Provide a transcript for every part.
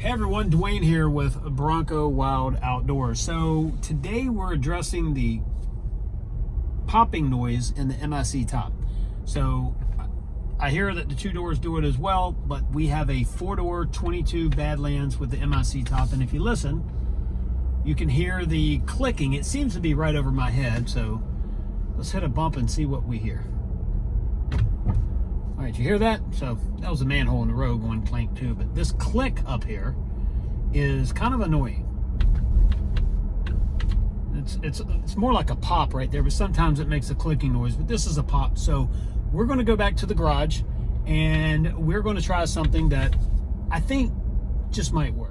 Hey everyone, Dwayne here with Bronco Wild Outdoors. So today we're addressing the popping noise in the MIC top. So I hear that the two doors do it as well, but we have a four-door 22 Badlands with the MIC top, and if you listen, you can hear the clicking. It seems to be right over my head, so let's hit a bump and see what we hear. All right, you hear that? So that was a manhole in the road going clank too, but this click up here is kind of annoying. It's more like a pop right there, but sometimes it makes a clicking noise, but this is a pop. So we're going to go back to the garage and we're going to try something that I think just might work.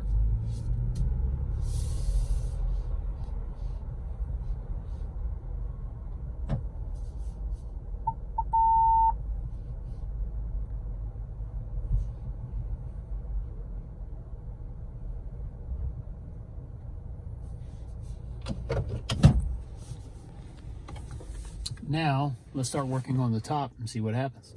Now, let's start working on the top and see what happens.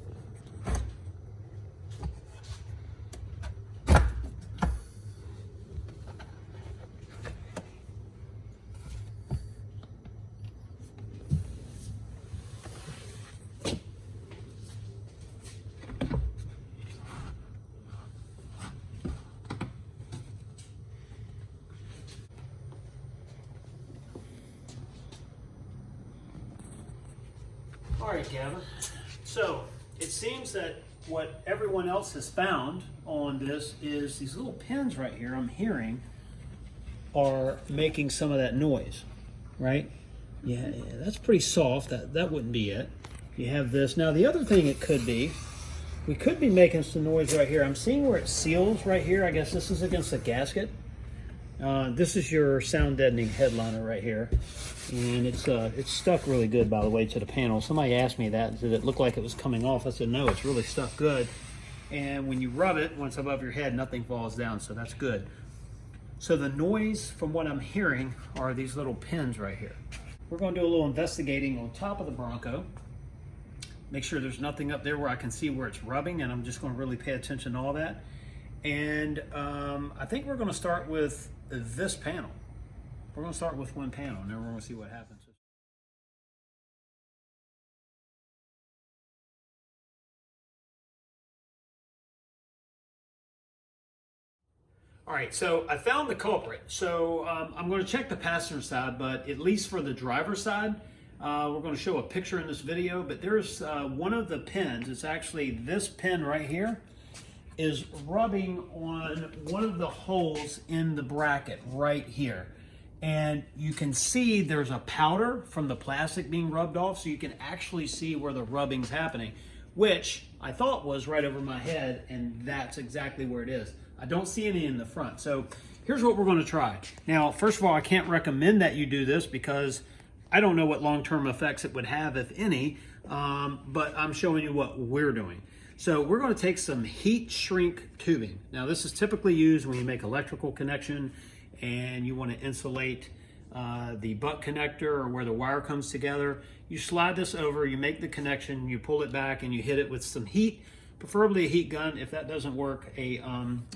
All right, Gavin. So it seems that what everyone else has found on this is these little pins right here I'm hearing are making some of that noise, right? Yeah, that's pretty soft. That wouldn't be it. You have this. Now the other thing it could be, we could be making some noise right here. I'm seeing where it seals right here. I guess this is against the gasket. This is your sound deadening headliner right here, and it's stuck really good, by the way, to the panel. Somebody asked me that, did it look like it was coming off? I said no, it's really stuck good, and when you rub it once above your head, nothing falls down, so that's good. So the noise from what I'm hearing are these little pins right here. We're going to do a little investigating on top of the Bronco, make sure there's nothing up there where I can see where it's rubbing, and I'm just going to really pay attention to all that. And I think we're going to start with this panel. We're going to start with one panel, and then we're going to see what happens. All right, so I found the culprit. So I'm going to check the passenger side, but at least for the driver's side, we're going to show a picture in this video, but there's one of the pins. It's actually this pin right here is rubbing on one of the holes in the bracket right here. And you can see there's a powder from the plastic being rubbed off, so you can actually see where the rubbing's happening, which I thought was right over my head, and that's exactly where it is. I don't see any in the front. So here's what we're gonna try. Now, first of all, I can't recommend that you do this because I don't know what long-term effects it would have, if any, but I'm showing you what we're doing. So we're going to take some heat shrink tubing. Now this is typically used when you make electrical connection and you want to insulate the butt connector or where the wire comes together. You slide this over, you make the connection, you pull it back, and you hit it with some heat, preferably a heat gun. If that doesn't work, a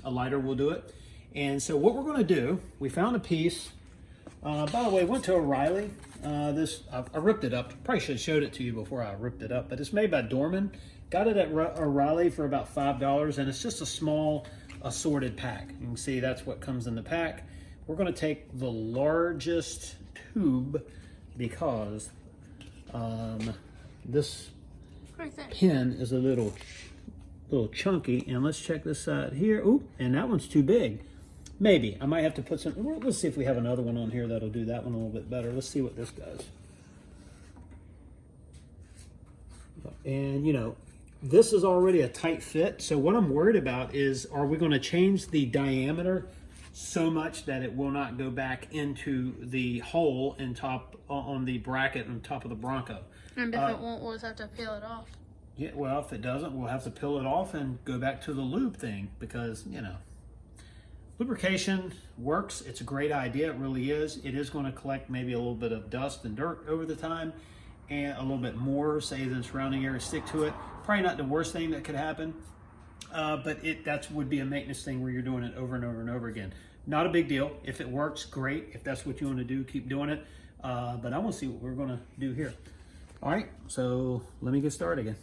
lighter will do it. And so what we're going to do, we found a piece. By the way, went to O'Reilly. I ripped it up. Probably should have showed it to you before I ripped it up, but it's made by Dorman. Got it at O'Reilly for about $5, and it's just a small assorted pack. You can see that's what comes in the pack. We're going to take the largest tube because this pin is a little chunky. And let's check this side here. Ooh, and that one's too big. Maybe I might have to put some. Let's see if we have another one on here that'll do that one a little bit better. Let's see what this does. And you know, this is already a tight fit, so what I'm worried about is, are we going to change the diameter so much that it will not go back into the hole on the bracket on top of the Bronco? And if it won't, we'll just have to peel it off. Yeah, well, if it doesn't, we'll have to peel it off and go back to the lube thing, because, you know, lubrication works. It's a great idea. It really is. It is going to collect maybe a little bit of dust and dirt over the time, and a little bit more, say, than surrounding area stick to it. Probably not the worst thing that could happen. but that would be a maintenance thing where you're doing it over and over and over again. Not a big deal. If it works, great. If that's what you want to do, keep doing it. But I want to see what we're going to do here. All right, so let me get started again.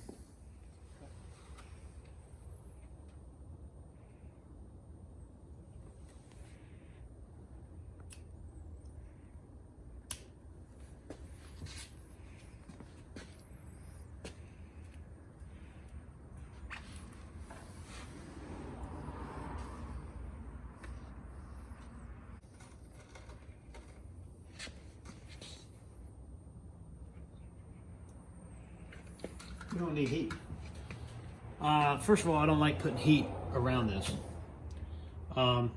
You don't need heat. First of all, I don't like putting heat around this.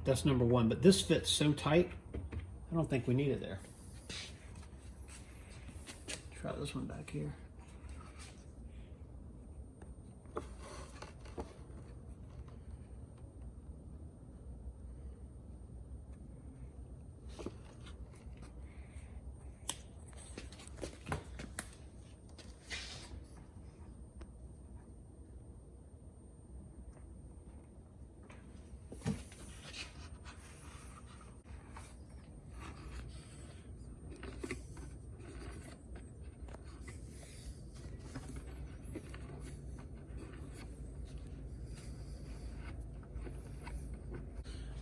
That's number one, but this fits so tight, I don't think we need it there. Try this one back here.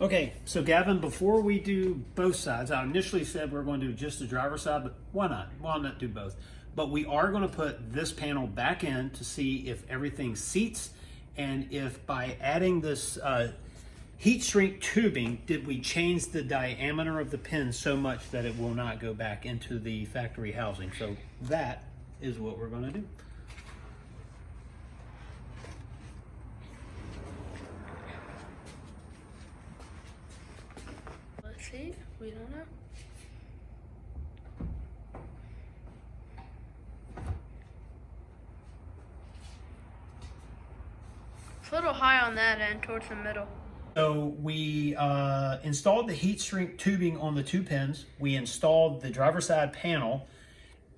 Okay, so Gavin, before we do both sides, I initially said we are going to do just the driver's side, but why not? Why not do both? But we are going to put this panel back in to see if everything seats and if by adding this heat shrink tubing, did we change the diameter of the pin so much that it will not go back into the factory housing. So that is what we're going to do. See, we don't know. It's a little high on that end towards the middle. So we installed the heat shrink tubing on the two pins. We installed the driver's side panel,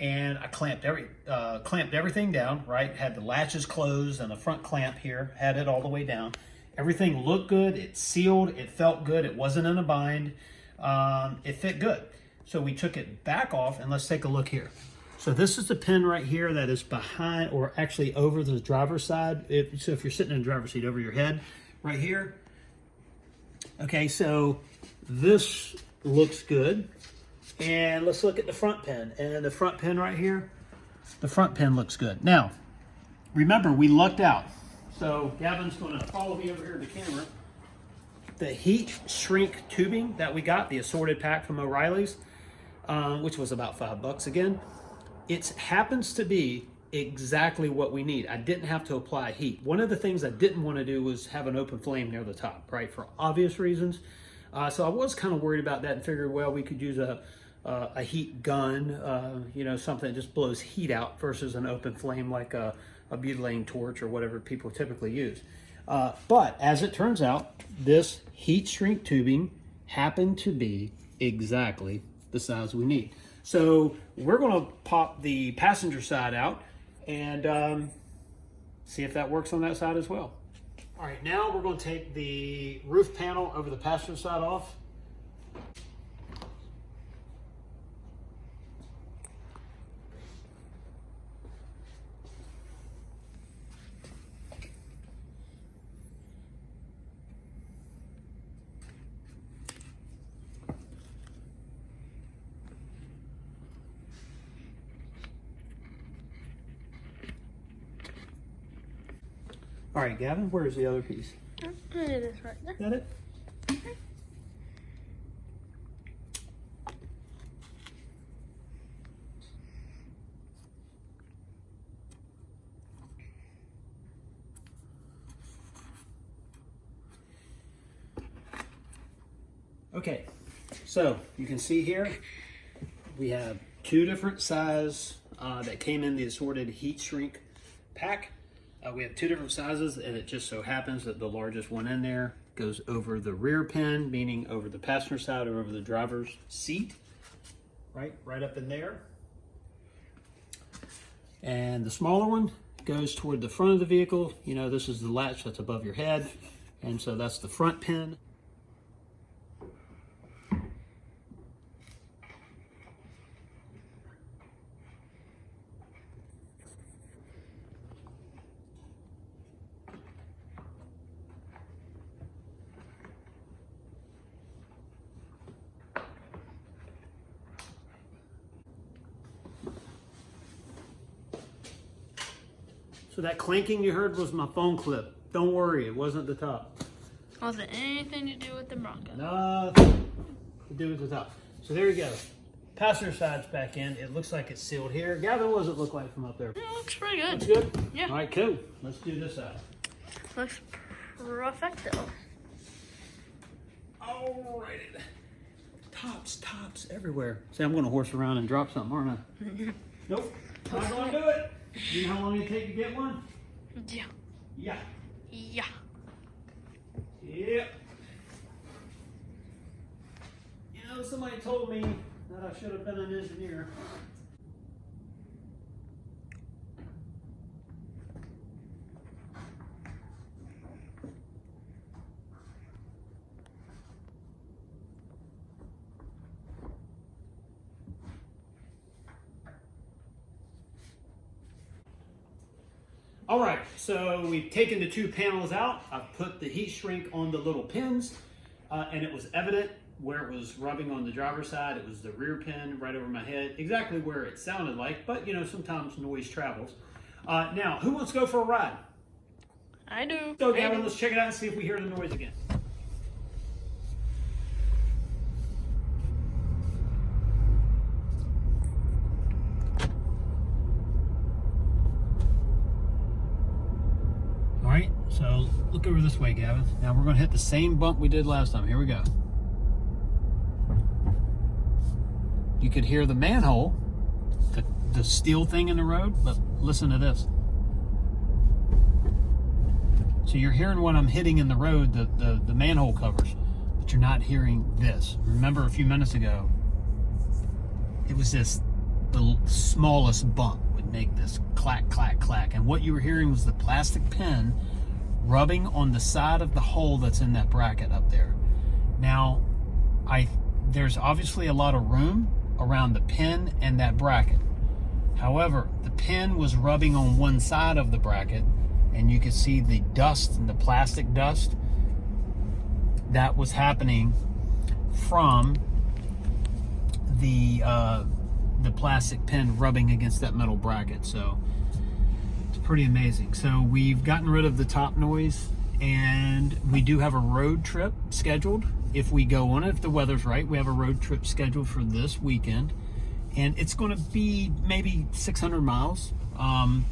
and I clamped everything down, right? Had the latches closed and the front clamp here, had it all the way down. Everything looked good, it sealed, it felt good, it wasn't in a bind. It fit good. So we took it back off, and let's take a look here. So this is the pin right here that is behind, or actually over the driver's side. So if you're sitting in the driver's seat, over your head right here. Okay, so this looks good. And let's look at the front pin. And the front pin right here, the front pin looks good. Now, remember, we lucked out. So Gavin's going to follow me over here to the camera. The heat shrink tubing that we got, the assorted pack from O'Reilly's, which was about $5 again, it happens to be exactly what we need. I didn't have to apply heat. One of the things I didn't want to do was have an open flame near the top, right, for obvious reasons. So I was kind of worried about that and figured, well, we could use a heat gun, you know, something that just blows heat out versus an open flame like a butylene torch or whatever people typically use. But as it turns out, this heat shrink tubing happened to be exactly the size we need. So we're going to pop the passenger side out and see if that works on that side as well. All right, now we're going to take the roof panel over the passenger side off. All right, Gavin, where's the other piece? It is right there. Is that it? Okay, so you can see here, we have two different sizes that came in the assorted heat shrink pack. We have two different sizes, and it just so happens that the largest one in there goes over the rear pin, meaning over the passenger side or over the driver's seat, right up in there. And the smaller one goes toward the front of the vehicle. You know, this is the latch that's above your head, and so that's the front pin. So that clanking you heard was my phone clip. Don't worry, it wasn't the top. Wasn't anything to do with the Bronco. Nothing to do with the top. So there you go. Passenger side's back in. It looks like it's sealed here. Gavin, what does it look like from up there? Yeah, it looks pretty good. Looks good? Yeah. All right, cool. Let's do this side. Looks perfecto. All right. Tops everywhere. See, I'm going to horse around and drop something, aren't I? Nope. Not going to do it. You know how long it take to get one? Yeah. Yeah. Yeah. Yep. You know, somebody told me that I should have been an engineer. All right, so we've taken the two panels out. I've put the heat shrink on the little pins, and it was evident where it was rubbing on the driver's side. It was the rear pin right over my head, exactly where it sounded like, but you know, sometimes noise travels. Now, who wants to go for a ride? I do. So, Gavin, let's check it out and see if we hear the noise again. All right, so look over this way, Gavin. Now we're going to hit the same bump we did last time. Here we go. You could hear the manhole, the steel thing in the road, but listen to this. So you're hearing what I'm hitting in the road, the manhole covers, but you're not hearing this. Remember a few minutes ago, it was this, the smallest bump would make this clack, clack, clack. And what you were hearing was the plastic pin rubbing on the side of the hole that's in that bracket up there. Now, there's obviously a lot of room around the pin and that bracket. However, the pin was rubbing on one side of the bracket, and you could see the dust and the plastic dust that was happening from the plastic pin rubbing against that metal bracket. So it's pretty amazing. So we've gotten rid of the top noise, and we do have a road trip scheduled. If we go on it, if the weather's right, we have a road trip scheduled for this weekend, and it's going to be maybe 600 miles, 5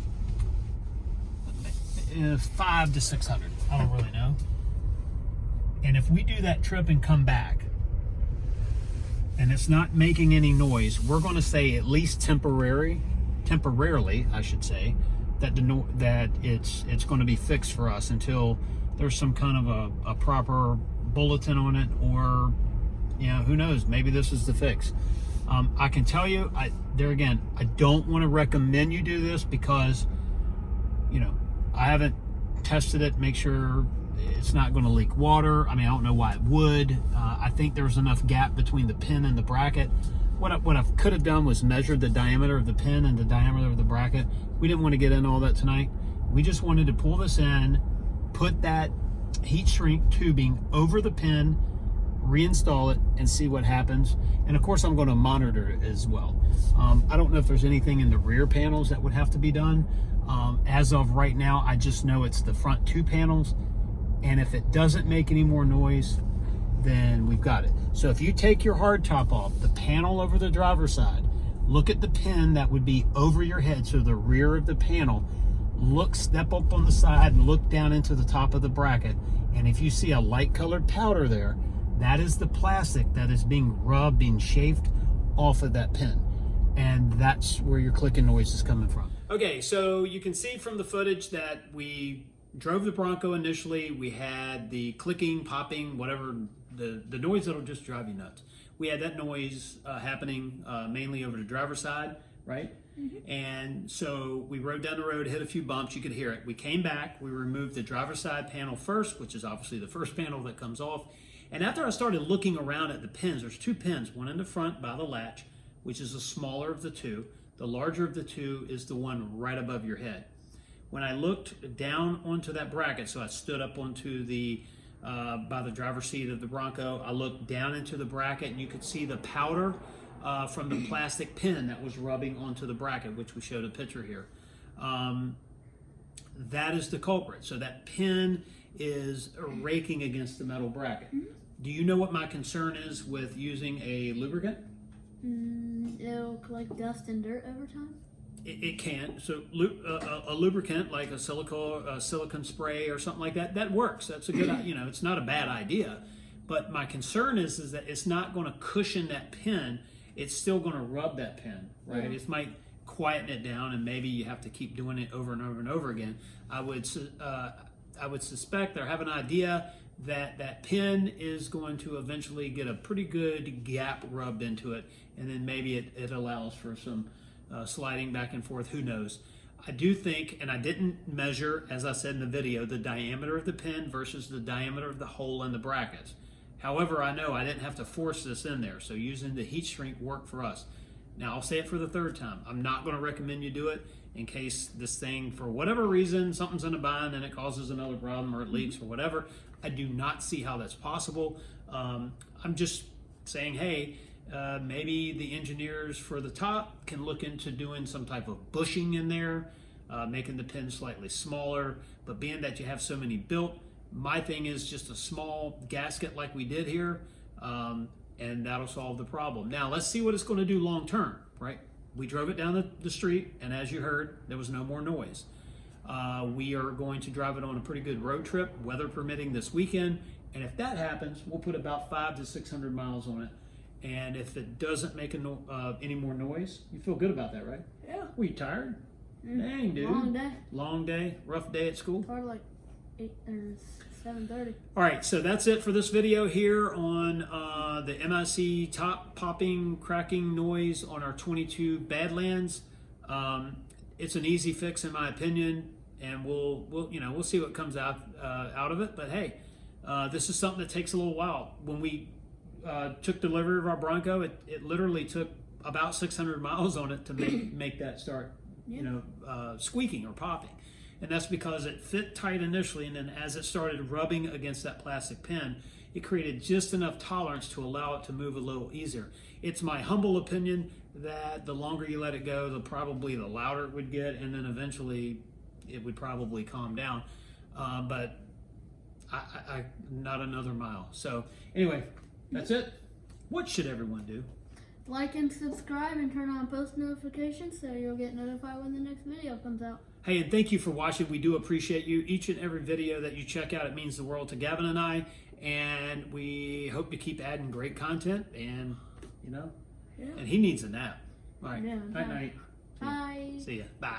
to 600. I don't really know. And if we do that trip and come back, and it's not making any noise, we're going to say at least temporarily, I should say, that it's going to be fixed for us until there's some kind of a proper bulletin on it, or you know, who knows, maybe this is the fix. I can tell you, I don't want to recommend you do this because, you know, I haven't tested it, make sure it's not going to leak water. I mean, I don't know why it would. I think there was enough gap between the pin and the bracket. What I could have done was measured the diameter of the pin and the diameter of the bracket. We didn't want to get into all that tonight. We just wanted to pull this in, put that heat shrink tubing over the pin, reinstall it, and see what happens. And of course, I'm going to monitor it as well. I don't know if there's anything in the rear panels that would have to be done. As of right now, I just know it's the front two panels, and if it doesn't make any more noise, then we've got it. So if you take your hardtop off, the panel over the driver's side, look at the pin that would be over your head, so the rear of the panel, step up on the side and look down into the top of the bracket, and if you see a light colored powder there, that is the plastic that is being rubbed, being chafed off of that pin, and that's where your clicking noise is coming from. Okay, so you can see from the footage that we drove the Bronco initially. We had the clicking, popping, whatever, the noise that'll just drive you nuts. We had that noise happening mainly over the driver's side, right? And so we rode down the road, hit a few bumps, you could hear it. We came back, we removed the driver's side panel first, which is obviously the first panel that comes off. And after I started looking around at the pins, there's 2 pins, one in the front by the latch, which is the smaller of the 2. The larger of the 2 is the one right above your head. When I looked down onto that bracket, so I stood up onto the by the driver's seat of the Bronco, I looked down into the bracket and you could see the powder from the plastic pin that was rubbing onto the bracket, which we showed a picture here. That is the culprit. So that pin is raking against the metal bracket. Do you know what my concern is with using a lubricant? It'll collect dust and dirt over time? It can. So a lubricant like a silicone spray or something like that, that works. That's a good, it's not a bad idea. But my concern is that it's not going to cushion that pin. It's still going to rub that pin, right? It might quieten it down, and maybe you have to keep doing it over and over and over again. I would suspect or have an idea that that pin is going to eventually get a pretty good gap rubbed into it, and then maybe it allows for some sliding back and forth. Who knows? I do think, and I didn't measure, as I said in the video, the diameter of the pin versus the diameter of the hole in the brackets. However, I know I didn't have to force this in there, so using the heat shrink worked for us. Now, I'll say it for the 3rd time. I'm not going to recommend you do it in case this thing, for whatever reason, something's in a bind and it causes another problem or it leaks or whatever. I do not see how that's possible. I'm just saying, hey, maybe the engineers for the top can look into doing some type of bushing in there, making the pin slightly smaller. But being that you have so many built, my thing is just a small gasket like we did here, and that'll solve the problem. Now, let's see what it's going to do long term, right? We drove it down the street, and as you heard, there was no more noise. We are going to drive it on a pretty good road trip, weather permitting, this weekend. And if that happens, we'll put about 500 to 600 miles on it. And if it doesn't make any more noise, you feel good about that, right? Yeah. Were you tired? Dang, dude. Long day. Long day, rough day at school. Probably like 8 or 7:30. All right, so that's it for this video here on the MIC top popping, cracking noise on our 22 Badlands. It's an easy fix in my opinion, and we'll see what comes out of it. But hey, this is something that takes a little while. When we took delivery of our Bronco, it literally took about 600 miles on it to make that start, squeaking or popping. And that's because it fit tight initially, and then as it started rubbing against that plastic pin, it created just enough tolerance to allow it to move a little easier. It's my humble opinion that the longer you let it go, the louder it would get, and then eventually it would probably calm down. But I not another mile. So anyway, that's it. What should everyone do? Like and subscribe and turn on post notifications so you'll get notified when the next video comes out. Hey, and thank you for watching. We do appreciate you. Each and every video that you check out, it means the world to Gavin and I. And we hope to keep adding great content. And, and he needs a nap. All right. Yeah, Night, night. Bye. See ya. Bye.